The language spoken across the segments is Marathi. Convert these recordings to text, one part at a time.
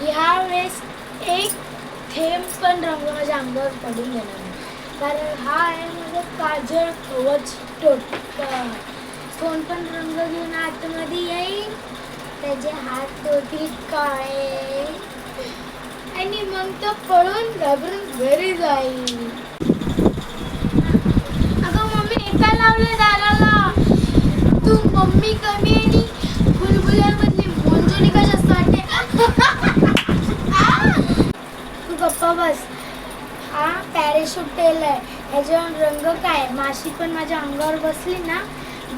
ह्या वेळेस एक थेंब पण रंग माझ्या अंगावर पडून येणार नाही, कारण हा आहे माझा काजळ कवच टोटका. कोण पण रंग घेऊन आतमध्ये येईल, त्याचे हात होतील काळे आणि मग तो पळून घाबरून घरी जाईल. अगं मम्मी, हे काय लावले दाराला? तू मम्मी कमी आणि बुलबुल्यामधली मोंजोली कशाच वाटते? तू गप्पा बस. हा पॅरेशूट टेल आहे, ह्याच्यावर रंग काय, माशी पण माझ्या अंगावर बसली ना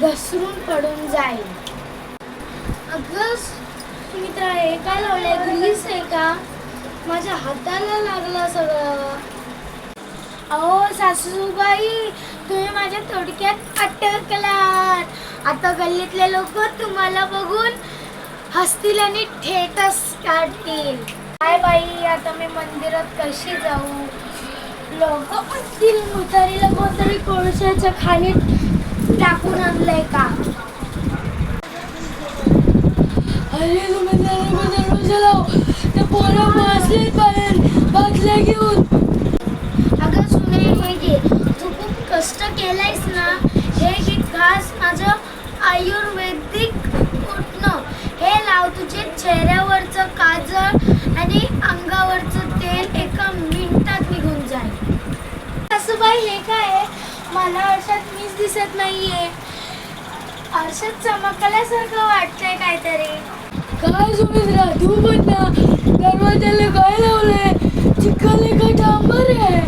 घसरून पडून जाईल. अगं सुमित्रा, हे काय लावलंय? ग्रीस आहे का? माझ्या हाताला लागलं सगळं. अहो सासूबाई, तुम्ही माझ्या थोडक्यात अटकलात. आता गल्लीतले लोक तुम्हाला बघून हसतील आणि ठेटस काढतील. काय बाई, आता मी मंदिरात कशी जाऊ? लोक म्हणतील मुतारीला कोणतरी कोळशाच्या खाणीत टाकून आणलंय का? अरे तुम्ही दरवाजा लाव, त्या पोरं बसलेत बाहेर बाटल्या घेऊन. अगं सुने, हे घे, तू खूप कष्ट केलंयस ना, हे घे खास माझं आयुर्वेदिक उठणं. हे लाव, तुझे चेहऱ्यावरचं काजळ आणि अंगावरचं तेल एका मिनिटात निघून जाईल. सासूबाई, हे काय आहे? मला आरशात मीच दिसत नाहीये. आरशात चमकल्यासारखं वाटतंय काहीतरी. काय सुमित्रा, तू पण ना, दरवाजाला काय लावलंय? चिखल आहे का डांबर आहे?